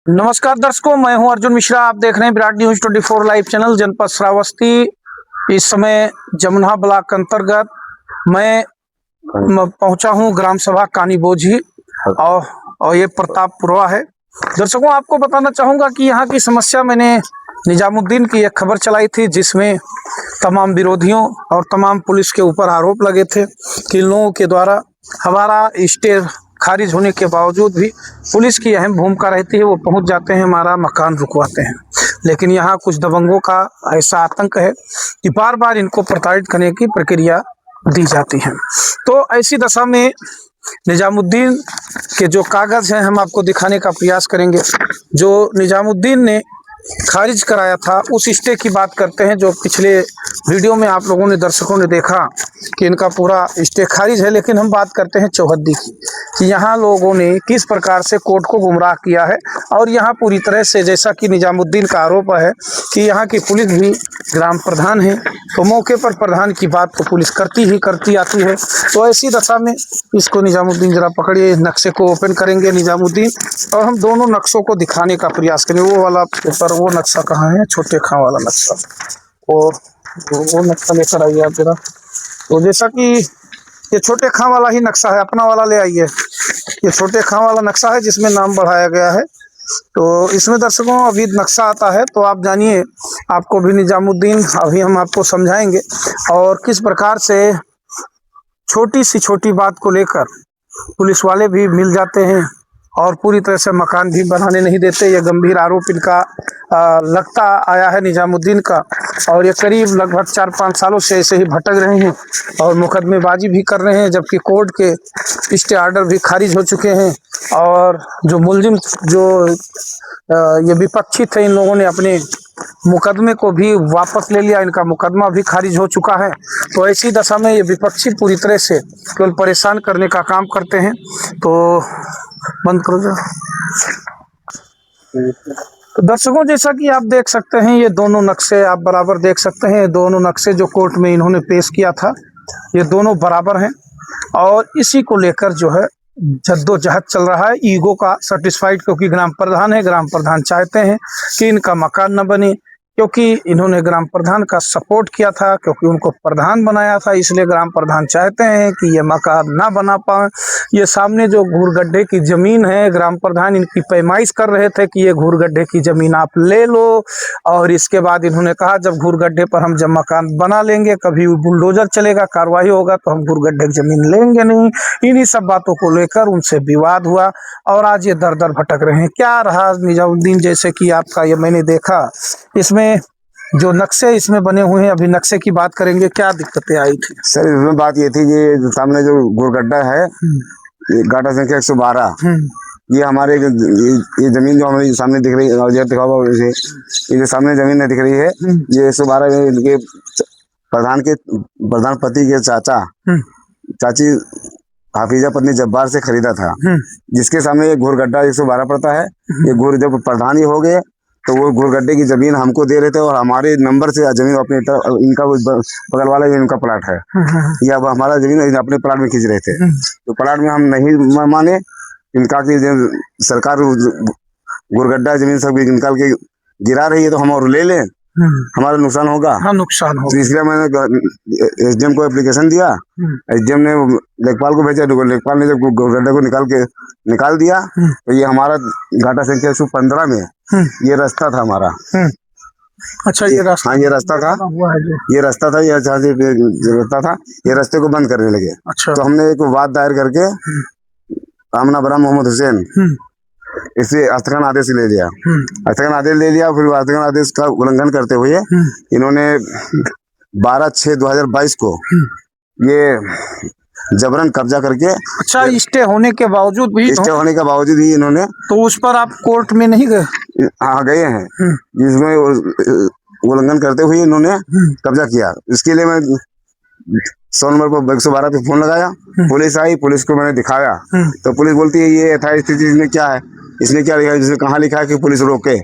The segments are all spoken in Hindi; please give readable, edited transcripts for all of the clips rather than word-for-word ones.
नमस्कार दर्शकों, मैं हूं अर्जुन मिश्रा। आप देख रहे हैं विराट न्यूज 24 लाइव चैनल। जनपद श्रावस्ती, इस समय जमुना ब्लॉक अंतर्गत मैं पहुंचा हूं ग्राम सभा कानी बोझी और ये प्रतापपुरा है। दर्शकों, आपको बताना चाहूंगा कि यहाँ की समस्या मैंने निजामुद्दीन की एक खबर चलाई थी, जिसमें तमाम विरोधियों और तमाम पुलिस के ऊपर आरोप लगे थे कि इन लोगों के द्वारा हमारा स्टे खारिज होने के बावजूद भी पुलिस की अहम भूमिका रहती है। वो पहुंच जाते हैं, हमारा मकान रुकवाते हैं। लेकिन यहाँ कुछ दबंगों का ऐसा आतंक है कि बार बार इनको प्रताड़ित करने की प्रक्रिया दी जाती है। तो ऐसी दशा में निजामुद्दीन के जो कागज हैं, हम आपको दिखाने का प्रयास करेंगे। जो निजामुद्दीन ने खारिज कराया था, उस स्टे की बात करते हैं। जो पिछले वीडियो में आप लोगों ने, दर्शकों ने देखा कि इनका पूरा स्टे खारिज है। लेकिन हम बात करते हैं चौहद्दी की, कि यहाँ लोगों ने किस प्रकार से कोर्ट को गुमराह किया है। और यहाँ पूरी तरह से, जैसा कि निजामुद्दीन का आरोप है कि यहाँ की पुलिस भी ग्राम प्रधान है, तो मौके पर प्रधान की बात तो पुलिस करती आती है। तो ऐसी दशा में इसको निजामुद्दीन जरा पकड़िए, नक्शे को ओपन करेंगे निजामुद्दीन, और हम दोनों नक्शों को दिखाने का प्रयास करेंगे। वो वाला पेपर, वो नक्शा कहाँ है? छोटे खां वाला नक्शा, और वो नक्शा लेकर आइए आप जरा। तो जैसा कि ये छोटे खां वाला ही नक्शा है, अपना वाला ले आइए। ये छोटे खां वाला नक्शा है जिसमें नाम बढ़ाया गया है। तो इसमें दर्शकों अभी नक्शा आता है, तो आप जानिए, आपको भी निजामुद्दीन अभी हम आपको समझाएंगे और किस प्रकार से छोटी सी छोटी बात को लेकर पुलिस वाले भी मिल जाते हैं और पूरी तरह से मकान भी बनाने नहीं देते। यह गंभीर आरोप इनका लगता आया है निजामुद्दीन का, और ये करीब लगभग 4-5 सालों से ऐसे ही भटक रहे हैं और मुकदमेबाजी भी कर रहे हैं, जबकि कोर्ट के स्टे ऑर्डर भी खारिज हो चुके हैं। और जो मुलजिम, जो ये विपक्षी थे, इन लोगों ने अपने मुकदमे को भी वापस ले लिया, इनका मुकदमा भी खारिज हो चुका है। तो ऐसी दशा में ये विपक्षी पूरी तरह से केवल परेशान करने का काम करते हैं। तो बंद करो जरा। तो दर्शकों, जैसा कि आप देख सकते हैं, ये दोनों नक्शे आप बराबर देख सकते हैं। दोनों नक्शे जो कोर्ट में इन्होंने पेश किया था, ये दोनों बराबर हैं और इसी को लेकर जो है जद्दोजहद चल रहा है। ईगो का सेटिस्फाइड, क्योंकि ग्राम प्रधान है, ग्राम प्रधान चाहते हैं कि इनका मकान न बने, क्योंकि इन्होंने ग्राम प्रधान का सपोर्ट किया था, क्योंकि उनको प्रधान बनाया था। इसलिए ग्राम प्रधान चाहते हैं कि ये मकान ना बना पाए। ये सामने जो घूरगड्ढे की जमीन है, ग्राम प्रधान इनकी पैमाइश कर रहे थे कि ये घूरगड्ढे की जमीन आप ले लो, और इसके बाद इन्होंने कहा जब घूरगड्ढे पर हम जब मकान बना लेंगे, कभी बुलडोजर चलेगा, कार्रवाई होगा, तो हम घूरगड्ढे की जमीन लेंगे नहीं। इन्हीं सब बातों को लेकर उनसे विवाद हुआ और आज ये दर दर भटक रहे हैं। क्या रहा निजामुद्दीन, जैसे कि आपका ये मैंने देखा, इसमें जो नक्शे इसमें बने हुए हैं, अभी नक्शे की बात करेंगे। क्या दिक्कतें आई थी सर? इसमें बात ये थी कि सामने जो घूरगड्ढा है, गाटा संख्या 112, ये हमारे ये जमीन जो हमारे सामने दिख रही है, दिखा हुआ ये जो सामने जमीन दिख रही है, ये 112 में इनके प्रधान पति के चाची हाफिजा पत्नी जब्बार से खरीदा था, जिसके सामने ये घूरगड्ढा 112 पड़ता है। ये घूर जब प्रधान ही हो गए तो वो घूरगड्ढे की जमीन हमको दे रहे थे, और हमारे नंबर से जमीन अपने तरफ, इनका बगल वाला ये इनका प्लाट है, या हमारा जमीन अपने प्लाट में खींच रहे थे। तो प्लाट में हम नहीं माने, इनका की सरकार घूरगड्ढा जमीन सब निकाल के गिरा रही है, तो हम और ले लें, हमारा नुकसान होगा। हाँ, नुकसान होगा। तो इसलिए मैंने एसडीएम को एप्लीकेशन दिया। एसडीएम ने लेखपाल को भेजा, लेखपाल ने जब घूरगड्ढे को निकाल दिया, तो ये हमारा घाटा संख्या 115 में ये रास्ता था हमारा। अच्छा, ये रास्ता? हाँ, ये रास्ता था, ये रास्ता था, ये रास्ता था, ये रास्ते को बंद करने लगे। अच्छा। तो हमने एक वाद दायर करके आमना बरा मोहम्मद हुसैन इससे हस्तगन आदेश ले लिया। हस्तगन आदेश ले लिया, फिर हस्तगन आदेश का उल्लंघन करते हुए इन्होंने 12/6/2022 को ये जबरन कब्जा करके। अच्छा, स्टे होने के बावजूद भी? स्टे होने के बावजूद ही इन्होंने। तो उस पर आप कोर्ट में नहीं गए? हाँ, गए हैं, जिसमें उल्लंघन करते हुए इन्होंने कब्जा किया। इसके लिए मैं 100 नंबर पर 112 पे फोन लगाया, पुलिस आई, पुलिस को मैंने दिखाया, तो पुलिस बोलती है ये यथास्थिति में क्या है, इसमें क्या लिखा है, इसमें कहाँ लिखा है कि पुलिस रोके।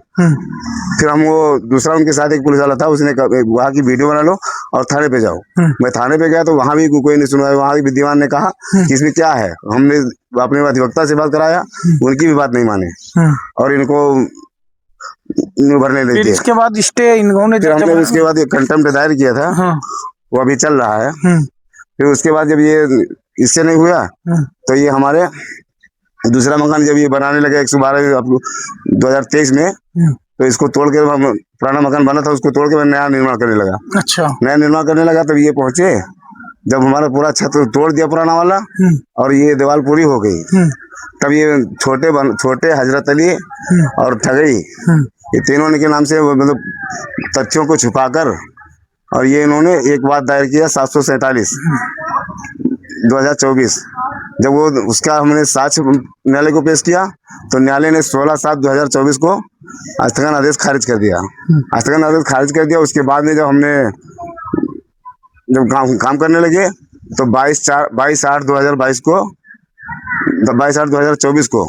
फिर हम वो दूसरा उनके साथ एक पुलिस वाला था, उसने वहाँ की वीडियो बना लो और थाने पे जाओ। मैं थाने पे गया तो वहाँ भी कोई नहीं सुना। वहाँ के विद्यमान ने कहा कि इसमें क्या है। हमने अपने अधिवक्ता से बात कराया, उनकी भी बात नहीं माने और इनको भरने फिर देते। इसके बाद स्टे इन्होंने फिर हमने उसके बाद एक कंटेम्प्ट दायर किया था, वो अभी चल रहा है। फिर उसके बाद जब ये इससे नहीं हुआ तो ये हमारे दूसरा मकान जब ये बनाने लगे 112 2023 में, तो इसको तोड़ के हम पुराना मकान बना था उसको तोड़ के मैं नया निर्माण करने लगा। अच्छा, नया निर्माण करने लगा तब ये पहुंचे, जब हमारा पूरा छत तोड़ दिया पुराना वाला और ये दीवार पूरी हो गई, तब ये छोटे हजरत अली और ठगई, ये तीनों के नाम से मतलब तथ्यों को छुपाकर, और ये इन्होंने एक बात दायर किया 747 2024। जब वो उसका हमने साक्ष्य न्यायालय को पेश किया तो न्यायालय ने 16/7/2024 को स्थगन आदेश खारिज कर दिया। स्थगन आदेश खारिज कर दिया। उसके बाद में जब हमने काम करने लगे तो 22/8/2022 को 22/8/2024 को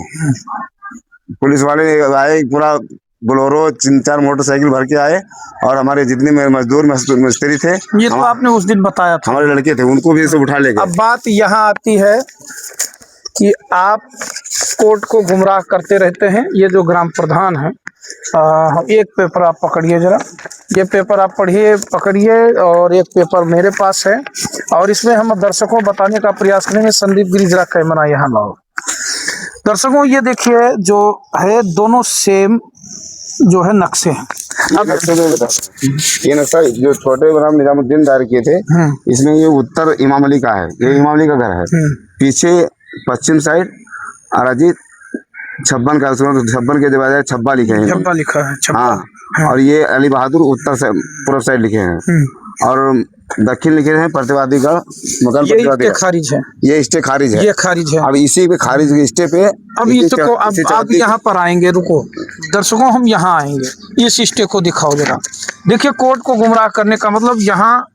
पुलिस वाले आए, पूरा बोलोरो 3-4 मोटरसाइकिल भर के आए और हमारे जितने मजदूर मिस्त्री थे, ये तो आपने उस दिन बताया था, हमारे लड़के थे, उनको भी सब उठा ले गए। अब बात यहाँ आती है कि आप कोर्ट को गुमराह करते रहते हैं। ये जो ग्राम प्रधान है, एक पेपर आप पकड़िए जरा, ये पेपर आप पकड़िए और एक पेपर मेरे पास है और इसमें हम दर्शकों बताने का प्रयास करेंगे। संदीप गिरी जरा कैमरा यहाँ लाओ। दर्शकों ये देखिए जो है दोनों सेम जो है नक्शे हैं। अब ये नक्शा जो छोटे ग्राम निजामुद्दीन दायर किए थे, इसमें ये उत्तर इमाम अली का है, ये इमाम अली का घर है। पीछे पश्चिम साइड अराजी 56 का, 56 के बजाय छब्बा लिखे हैं, छब्बा लिखा है, छब्बा। हाँ, और ये अली बहादुर उत्तर से पूर्व साइड लिखे हैं और दक्षिण लिखे हैं प्रतिवादीगढ़ मकान प्रतिवादी खारिज है, ये स्टे खारिज है, ये खारिज है। अब इसी पे खारिज स्टे पे अब इसको अब यहाँ पर आएंगे, रुको दर्शकों हम यहाँ आएंगे, इस स्टे को दिखाओ जरा। देखिए कोर्ट को गुमराह करने का मतलब, यहाँ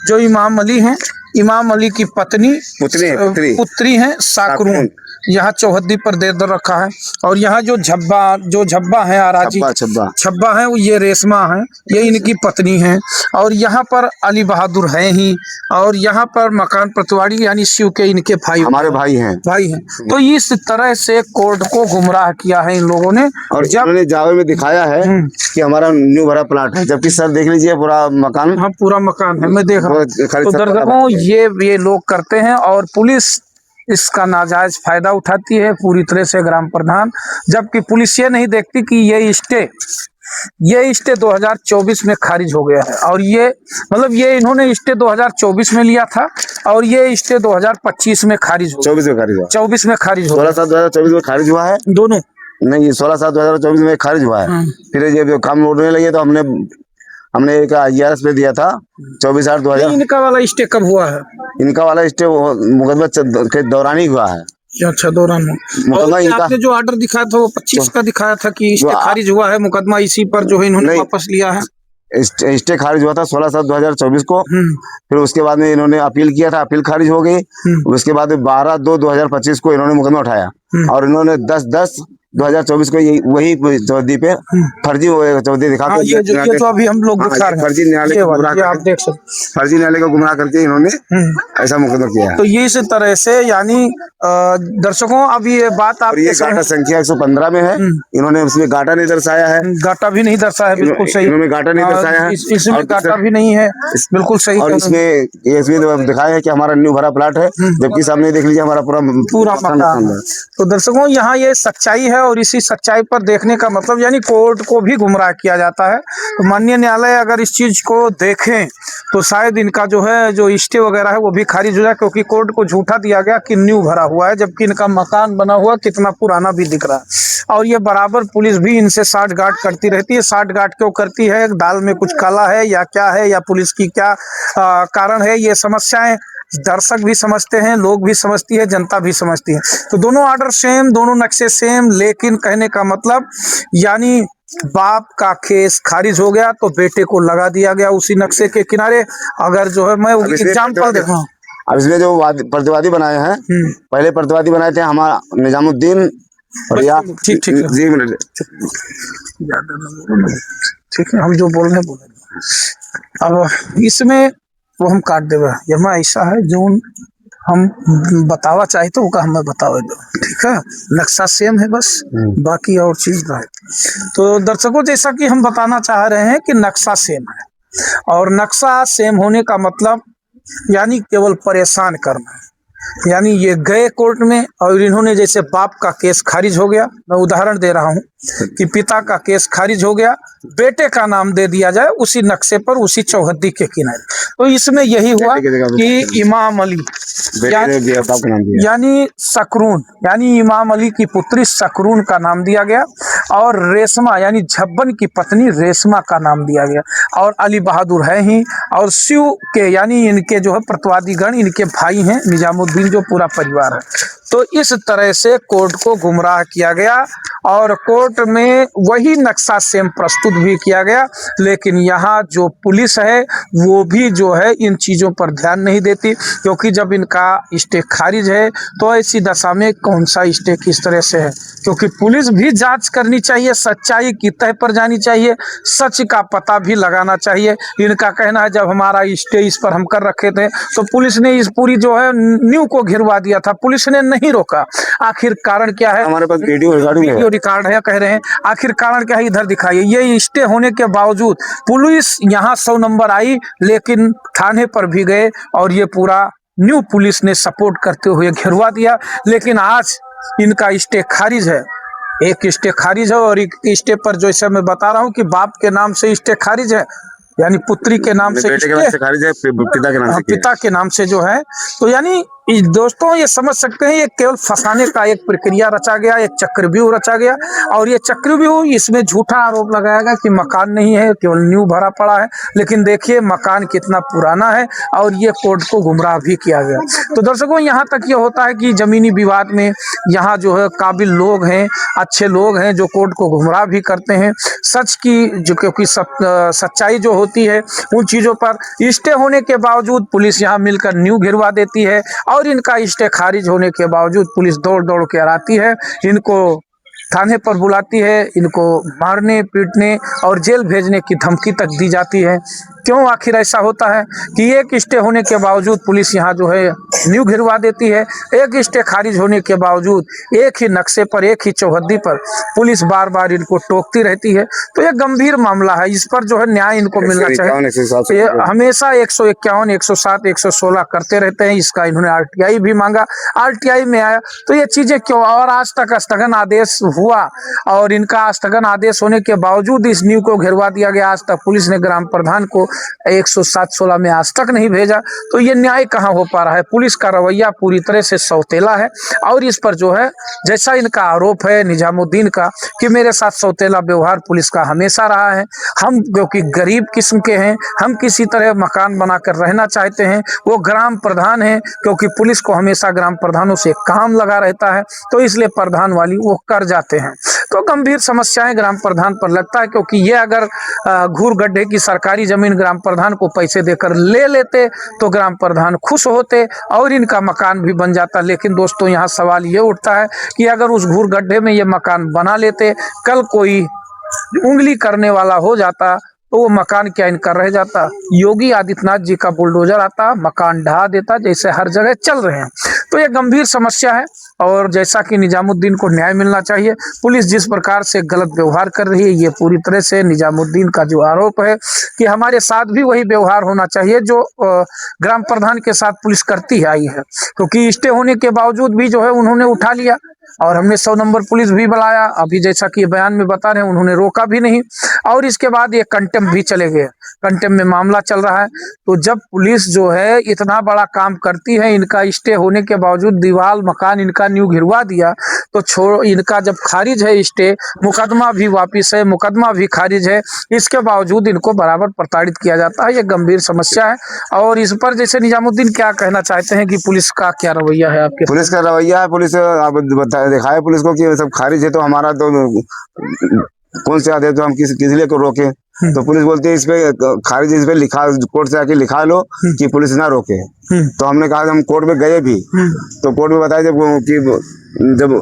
जो इमाम अली हैं, इमाम अली की पुत्री हैं साकरून, यहाँ चौहद्दी पर दे दर रखा है। और यहाँ जो झब्बा है आराजी छब्बा है, वो ये रेशमा है, ये इनकी पत्नी है। और यहाँ पर अली बहादुर है ही, और यहाँ पर मकान पतवाड़ी यानी शिव के इनके हमारे भाई हैं। तो इस तरह से कोर्ट को गुमराह किया है इन लोगों ने। और जब जावे में दिखाया है कि हमारा न्यू भरा प्लाट है, जबकि सर देख लीजिए पूरा मकान। हाँ पूरा मकान है, मैं देख रहा हूँ। तो दर्शकों ये लोग करते हैं और पुलिस इसका नाजायज फायदा उठाती है पूरी तरह से, ग्राम प्रधान। जबकि पुलिस ये नहीं देखती कि ये स्टे 2024 में खारिज हो गया है। और ये मतलब ये इन्होंने स्टे 2024 में लिया था और ये स्टे 2025 में खारिज हो 24 में खारिज हो 16/7/2024 में खारिज हुआ है। दोनों नहीं, 16/7/2024 में खारिज हुआ है। फिर जब काम उड़ने लगे तो हमने एक IRS पे दिया था 24/8/2000। इनका वाला स्टे कब हुआ है? इनका वाला स्टे मुकदमा के दौरान ही हुआ है। अच्छा, दौरान मुकदमा इनका। आपने जो ऑर्डर दिखाया था वो 25 का दिखाया था कि स्टे खारिज हुआ है, मुकदमा इसी पर जो है इन्होंने वापस लिया है। स्टे खारिज हुआ था 16/7/2024 को। फिर उसके बाद में इन्होंने अपील किया था, अपील खारिज हो गई। उसके बाद 12/2/2025 को इन्होंने मुकदमा उठाया और इन्होंने 10/10/2024 को वही चौहद्दी पे फर्जी चौहद्दी दिखा के ये जो अभी हम लोग दिखा रहे हैं, फर्जी न्यायालय आप देख सकते, फर्जी न्यायालय को गुमराह करके इन्होंने ऐसा मुकदमा किया है। तो ये इस तरह से यानी दर्शकों अब ये बात आप ये गाटा संख्या 115 में है, इन्होंने उसमें गाटा नहीं दर्शाया है, गाटा भी नहीं दर्शाया है, बिल्कुल सही, इन्होंने गाटा नहीं दर्शाया है, इसमें गाटा भी नहीं है, बिल्कुल सही। और इसमें दिखाया है कि हमारा न्यू भरा प्लाट है, जबकि सामने देख लीजिए हमारा पूरा मकान। तो दर्शकों यहाँ ये सच्चाई है और इसी सच्चाई पर देखने का मतलब यानी कोर्ट को भी गुमराह किया जाता है। तो माननीय न्यायालय अगर इस चीज को देखें तो शायद इनका जो है जो स्टे वगैरह है वो भी खारिज हो जाए, क्योंकि कोर्ट को झूठा दिया गया कि न्यू भरा हुआ है, जबकि इनका मकान बना हुआ कितना पुराना भी दिख रहा है। और ये बराबर पुलिस भी इनसे साठगांठ करती रहती है। साठगांठ क्यों करती है? दाल में कुछ काला है या क्या है, या पुलिस की क्या कारण है? ये समस्याएं दर्शक भी समझते हैं, लोग भी समझती है, जनता भी समझती है। तो दोनों ऑर्डर सेम, दोनों नक्शे सेम, लेकिन कहने का मतलब यानी बाप का केस खारिज हो गया तो बेटे को लगा दिया गया उसी नक्शे के किनारे। अगर जो है मैं एग्जाम्पल देखा, अब इसमें जो प्रतिवादी बनाए हैं, पहले प्रतिवादी बनाए थे हमारा निजामुद्दीन और ये आप ठीक ठीक है, जी मिनट ज्यादा ना बोलो। ठीक है, हम जो बोल रहे हैं बोलेंगे। अब इसमें वो हम काट देवे, यमा ऐसा है जो हम बतावा चाहे तो ओका हमें बतावे दो, ठीक है। नक्शा सेम है बस, बाकी और चीज ना है। तो दर्शकों, जैसा कि हम बताना चाह रहे हैं कि नक्शा सेम है, और नक्शा सेम होने का मतलब यानी केवल परेशान करना है। यानी ये गए कोर्ट में और इन्होंने, जैसे बाप का केस खारिज हो गया, मैं उदाहरण दे रहा हूँ कि पिता का केस खारिज हो गया, बेटे का नाम दे दिया जाए उसी नक्शे पर, उसी चौहद्दी के किनारे। तो इसमें यही हुआ कि इमाम अली यानी शकरून, यानी इमाम अली की पुत्री शकरून का नाम दिया गया, और रेशमा यानी झब्बन की पत्नी रेशमा का नाम दिया गया। और अली बहादुर है ही, और शिव के यानी इनके जो है प्रतिवादीगण इनके भाई हैं, निजामुद्दीन जो पूरा परिवार है। तो इस तरह से कोर्ट को गुमराह किया गया, और कोर्ट में वही नक्शा सेम प्रस्तुत भी किया गया। लेकिन यहाँ जो पुलिस है वो भी जो है इन चीज़ों पर ध्यान नहीं देती, क्योंकि जब इनका स्टे खारिज है तो ऐसी दशा में कौन सा स्टे किस तरह से है, क्योंकि पुलिस भी जांच करनी चाहिए, सच्चाई की तह पर जानी चाहिए, सच का पता भी लगाना चाहिए। इनका कहना है जब हमारा स्टे इस पर हम कर रखे थे तो पुलिस ने इस पूरी जो है न्यू को घिरवा दिया था, पुलिस ने नहीं रोका। आखिर कारण क्या है? हमारे पास वीडियो रिकॉर्ड है, कह रहे हैं आखिर कारण क्या है, इधर दिखाइए। ये स्टे होने के बावजूद पुलिस यहाँ 100 नंबर आई, लेकिन थाने पर भी गए और ये पूरा न्यू पुलिस ने सपोर्ट करते हुए घिरवा दिया। लेकिन आज इनका स्टे खारिज है, एक स्टे खारिज है, और एक स्टे पर जैसे मैं बता रहा हूँ कि बाप के नाम से स्टे खारिज है, यानी पुत्री के नाम से, बेटे के नाम से खारिज है, पिता के नाम से, पिता के नाम से जो है। तो यानी दोस्तों ये समझ सकते हैं, ये केवल फंसाने का एक प्रक्रिया रचा गया, एक चक्रव्यूह रचा गया, और ये चक्रव्यूह इसमें झूठा आरोप लगाया गया कि मकान नहीं है, केवल न्यू भरा पड़ा है। लेकिन देखिए मकान कितना पुराना है, और ये कोर्ट को गुमराह भी किया गया। तो दर्शकों, यहाँ तक ये होता है कि जमीनी विवाद में यहाँ जो है काबिल लोग हैं, अच्छे लोग हैं जो कोर्ट को गुमराह भी करते हैं। सच की जो, क्योंकि सच्चाई जो होती है उन चीज़ों पर स्टे होने के बावजूद पुलिस यहाँ मिलकर न्यू घिरवा देती है, और इनका स्टे खारिज होने के बावजूद पुलिस दौड़ दौड़ के आती है, इनको थाने पर बुलाती है, इनको मारने पीटने और जेल भेजने की धमकी तक दी जाती है। क्यों आखिर ऐसा होता है कि एक स्टे होने के बावजूद पुलिस यहाँ जो है न्यू घिरवा देती है, एक स्टे खारिज होने के बावजूद एक ही नक्शे पर, एक ही चौहद्दी पर पुलिस बार बार इनको टोकती रहती है। तो ये गंभीर मामला है, इस पर जो है न्याय इनको मिलना चाहिए। ये हमेशा 151, 107, 116 करते रहते हैं, इसका इन्होंने RTI भी मांगा, RTI में आया। तो ये चीजें क्यों? और आज तक स्थगन आदेश हुआ, और इनका स्थगन आदेश होने के बावजूद इस न्यू को घिरवा दिया गया। आज तक पुलिस ने ग्राम प्रधान को 107-16 में आज तक नहीं भेजा। तो ये न्याय कहाँ हो पा रहा है? पुलिस का रवैया पूरी तरह से सौतेला है, और इस पर जो है जैसा इनका आरोप है निजामुद्दीन का कि मेरे साथ सौतेला व्यवहार पुलिस का हमेशा रहा है, हम क्योंकि गरीब किस्म के हैं, हम किसी तरह मकान बनाकर रहना चाहते हैं, वो ग्राम प्रधान हैं, क्योंकि पुलिस को हमेशा ग्राम प्रधानों से काम लगा रहता है, तो इसलिए प्रधान वाली वो कर जाते हैं। तो गंभीर समस्याएं ग्राम प्रधान पर लगता है, क्योंकि ये अगर घूर गड्ढे की सरकारी जमीन ग्राम प्रधान को पैसे देकर ले लेते तो ग्राम प्रधान खुश होते और इनका मकान भी बन जाता। लेकिन दोस्तों, यहाँ सवाल ये उठता है कि अगर उस घूर गड्ढे में ये मकान बना लेते, कल कोई उंगली करने वाला हो जाता तो वो मकान क्या इनका रह जाता? योगी आदित्यनाथ जी का बुलडोजर आता, मकान ढहा देता, जैसे हर जगह चल रहे हैं। तो ये गंभीर समस्या है, और जैसा कि निजामुद्दीन को न्याय मिलना चाहिए। पुलिस जिस प्रकार से गलत व्यवहार कर रही है, ये पूरी तरह से निजामुद्दीन का जो आरोप है कि हमारे साथ भी वही व्यवहार होना चाहिए जो ग्राम प्रधान के साथ पुलिस करती आई है, क्योंकि स्टे होने के बावजूद भी जो है उन्होंने उठा लिया, और हमने 100 नंबर पुलिस भी बुलाया, अभी जैसा कि बयान में बता रहे हैं उन्होंने रोका भी नहीं, और इसके बाद ये कंटेम्प्ट भी चले गए, कंटेम्प्ट में मामला चल रहा है। तो जब पुलिस जो है इतना बड़ा काम करती है, इनका स्टे होने के बावजूद दीवार मकान इनका न्यू घिरवा दिया, तो छोड़ इनका जब खारिज है स्टे, मुकदमा भी वापिस है, मुकदमा भी खारिज है, इसके बावजूद इनको बराबर प्रताड़ित किया जाता है। ये गंभीर समस्या है, और इस पर जैसे निजामुद्दीन क्या कहना चाहते हैं कि पुलिस का क्या रवैया है आपके? पुलिस का रवैया है, पुलिस आप दिखाए पुलिस को कि सब खारिज है, तो हमारा तो कौन से आदेश तो हम किस लिए को रोके? तो पुलिस बोलती है इस पे खारिज, इस पे लिखा, कोर्ट से आके लिखा लो कि पुलिस ना रोके। तो हमने कहा हम कोर्ट में गए भी, तो कोर्ट में बताया जब कि जब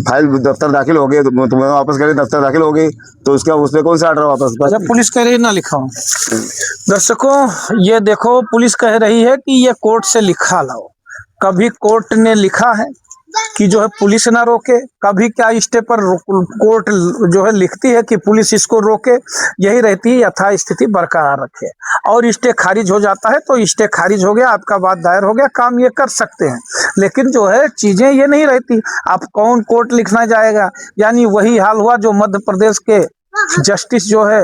फाइल दफ्तर दाखिल हो गए तो तुम्हें वापस करे, दफ्तर दाखिल हो गई तो उसका उस पर कौन सा ऑर्डर वापस? अच्छा, पुलिस कह रही है ना लिखा हूँ। दर्शकों ये देखो, पुलिस कह रही है कि ये कोर्ट से लिखा लाओ। कभी कोर्ट ने लिखा है कि जो है पुलिस ना रोके, कभी क्या स्टे पर कोर्ट जो है लिखती है कि पुलिस इसको रोके। यही रहती है, यथा स्थिति बरकरार रखे। और स्टे खारिज हो जाता है तो स्टे खारिज हो गया, आपका बात दायर हो गया, काम ये कर सकते हैं। लेकिन जो है चीजें ये नहीं रहती। आप कौन कोर्ट लिखना जाएगा? यानी वही हाल हुआ जो मध्य प्रदेश के जस्टिस जो है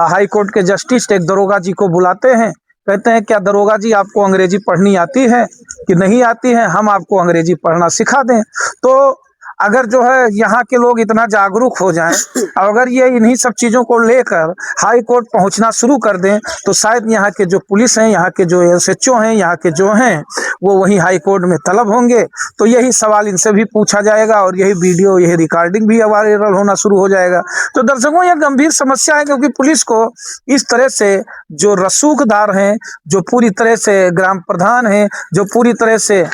हाई कोर्ट के जस्टिस एक दरोगा जी को बुलाते हैं, कहते हैं क्या दरोगा जी आपको अंग्रेजी पढ़नी आती है कि नहीं आती है? हम आपको अंग्रेजी पढ़ना सिखा दें। तो अगर जो है यहाँ के लोग इतना जागरूक हो जाएं और अगर ये इन्हीं सब चीज़ों को लेकर हाई कोर्ट पहुँचना शुरू कर दें तो शायद यहाँ के जो पुलिस हैं, यहाँ के जो SHO हैं, यहाँ के जो हैं वो वहीं हाई कोर्ट में तलब होंगे। तो यही सवाल इनसे भी पूछा जाएगा और यही वीडियो, यही रिकॉर्डिंग भी वायरल होना शुरू हो जाएगा। तो दर्शकों यह गंभीर समस्या है, क्योंकि पुलिस को इस तरह से जो रसूखदार हैं, जो पूरी तरह से ग्राम प्रधान हैं, जो पूरी तरह से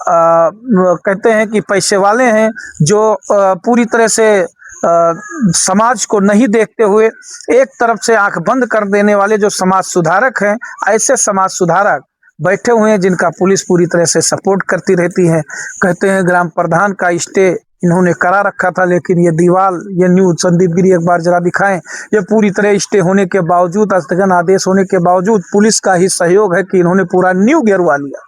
कहते हैं कि पैसे वाले हैं, जो पूरी तरह से समाज को नहीं देखते हुए एक तरफ से आंख बंद कर देने वाले जो समाज सुधारक हैं, ऐसे समाज सुधारक बैठे हुए हैं जिनका पुलिस पूरी तरह से सपोर्ट करती रहती है। कहते हैं ग्राम प्रधान का स्टे इन्होंने करा रखा था, लेकिन ये दीवार, ये न्यूज संदीप गिरी एक बार जरा दिखाएं। ये पूरी तरह स्टे होने के बावजूद, स्थगन आदेश होने के बावजूद पुलिस का ही सहयोग है कि इन्होंने पूरा न्यू गिरवा लिया।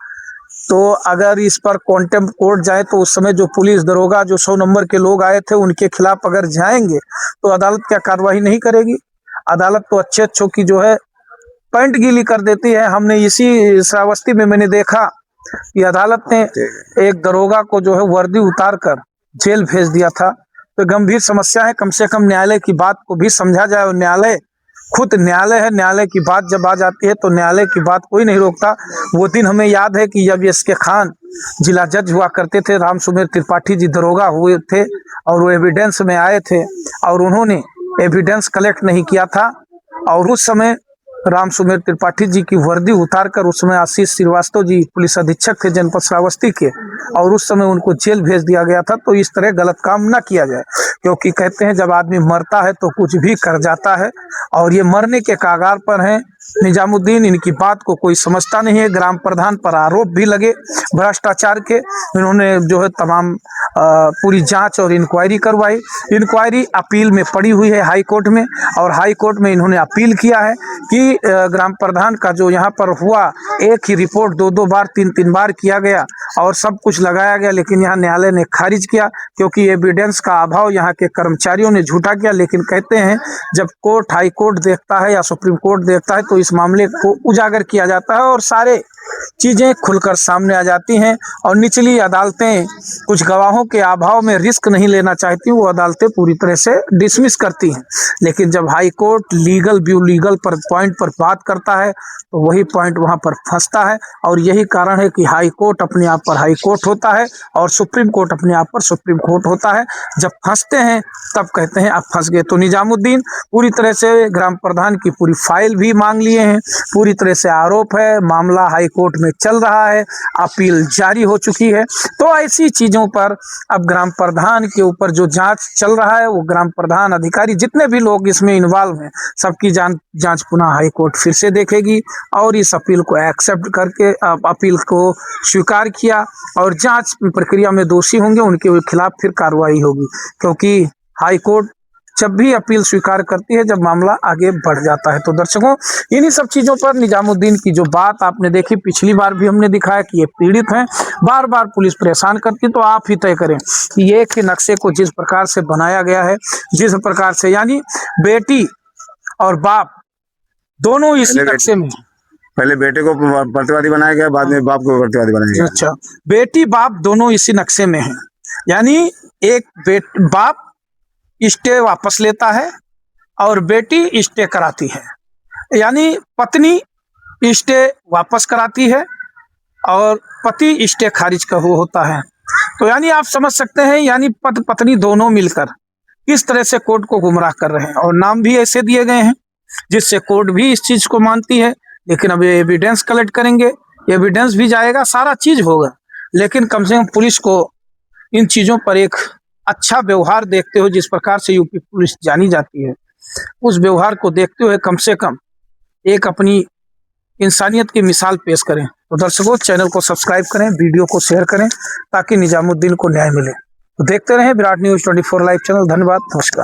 तो अगर इस पर कॉन्टेम्प्ट कोर्ट जाए तो उस समय जो पुलिस दरोगा, जो 100 नंबर के लोग आए थे, उनके खिलाफ अगर जाएंगे तो अदालत क्या कार्रवाई नहीं करेगी? अदालत तो अच्छों की जो है पैंट गीली कर देती है। हमने इसी श्रावस्ती में मैंने देखा कि अदालत ने एक दरोगा को जो है वर्दी उतार कर जेल भेज दिया था। तो गंभीर समस्या है। कम से कम न्यायालय की बात को भी समझा जाए। और न्यायालय खुद न्यायालय है, न्यायालय की बात जब आ जाती है तो न्यायालय की बात कोई नहीं रोकता। वो दिन हमें याद है कि जब SK खान जिला जज हुआ करते थे, राम सुमेर त्रिपाठी जी दरोगा हुए थे और वो एविडेंस में आए थे और उन्होंने एविडेंस कलेक्ट नहीं किया था। और उस समय राम सुमेर त्रिपाठी जी की वर्दी उतारकर, उस समय आशीष श्रीवास्तव जी पुलिस अधीक्षक थे जनपद श्रावस्ती के, और उस समय उनको जेल भेज दिया गया था। तो इस तरह गलत काम ना किया जाए, क्योंकि कहते हैं जब आदमी मरता है तो कुछ भी कर जाता है, और ये मरने के कागार पर हैं। निजामुद्दीन, इनकी बात को कोई समझता नहीं है। ग्राम प्रधान पर आरोप भी लगे भ्रष्टाचार के। इन्होंने जो है तमाम पूरी जांच और इंक्वायरी करवाई। इंक्वायरी अपील में पड़ी हुई है हाई कोर्ट में, और हाई कोर्ट में इन्होंने अपील किया है कि ग्राम प्रधान का जो यहाँ पर हुआ, एक ही रिपोर्ट 2-2 बार 3-3 बार किया गया और सब कुछ लगाया गया, लेकिन यहाँ न्यायालय ने खारिज किया क्योंकि एविडेंस का अभाव यहाँ के कर्मचारियों ने झूठा किया। लेकिन कहते हैं जब कोर्ट, हाई कोर्ट देखता है या सुप्रीम कोर्ट देखता है तो इस मामले को उजागर किया जाता है और सारे चीजें खुलकर सामने आ जाती हैं। और निचली अदालतें कुछ गवाहों के अभाव में रिस्क नहीं लेना चाहती, वो अदालतें पूरी तरह से डिसमिस करती हैं। लेकिन जब हाई कोर्ट लीगल पर पॉइंट पर बात करता है तो वही पॉइंट वहां पर फंसता है। और यही कारण है कि हाई कोर्ट अपने आप पर हाई कोर्ट होता है और सुप्रीम कोर्ट अपने आप पर सुप्रीम कोर्ट होता है। जब फंसते हैं तब कहते हैं अब फंस गए। तो निजामुद्दीन पूरी तरह से ग्राम प्रधान की पूरी फाइल भी मांग लिए हैं, पूरी तरह से आरोप है, मामला हाई कोर्ट में चल रहा है, अपील जारी हो चुकी है। तो ऐसी चीजों पर अब ग्राम प्रधान के ऊपर जो जांच चल रहा है, वो ग्राम प्रधान, अधिकारी, जितने भी लोग इसमें इन्वॉल्व हैं, सबकी जांच पुनः हाई कोर्ट फिर से देखेगी। और इस अपील को एक्सेप्ट करके अपील को स्वीकार किया और जांच प्रक्रिया में दोषी होंगे उनके खिलाफ फिर कार्रवाई होगी। क्योंकि हाई कोर्ट जब भी अपील स्वीकार करती है जब मामला आगे बढ़ जाता है। तो दर्शकों इन्हीं सब चीजों पर निजामुद्दीन की जो बात आपने देखी, पिछली बार भी हमने दिखाया कि ये पीड़ित हैं, बार बार पुलिस परेशान करती। तो आप ही तय करें कि ये के नक्शे को जिस प्रकार से बनाया गया है, जिस प्रकार से, यानी बेटी और बाप दोनों इसी नक्शे में, पहले बेटे को प्रतिवादी बनाया गया, बाद में बाप को प्रतिवादी बनाया गया। अच्छा, बेटी बाप दोनों इसी नक्शे में हैं। यानी एक बाप स्टे वापस लेता है और बेटी स्टे कराती है, यानी पत्नी स्टे वापस कराती है और पति स्टे खारिज का होता है। तो यानी आप समझ सकते हैं, यानी पति पत्नी दोनों मिलकर इस तरह से कोर्ट को गुमराह कर रहे हैं। और नाम भी ऐसे दिए गए हैं जिससे कोर्ट भी इस चीज को मानती है। लेकिन अब ये एविडेंस कलेक्ट करेंगे, एविडेंस भी जाएगा, सारा चीज होगा, लेकिन कम से कम पुलिस को इन चीज़ों पर एक अच्छा व्यवहार देखते हुए, जिस प्रकार से यूपी पुलिस जानी जाती है, उस व्यवहार को देखते हुए कम से कम एक अपनी इंसानियत की मिसाल पेश करें। तो दर्शकों, चैनल को सब्सक्राइब करें, वीडियो को शेयर करें ताकि निजामुद्दीन को न्याय मिले। तो देखते रहें विराट न्यूज़ 24 लाइव चैनल। धन्यवाद, नमस्कार।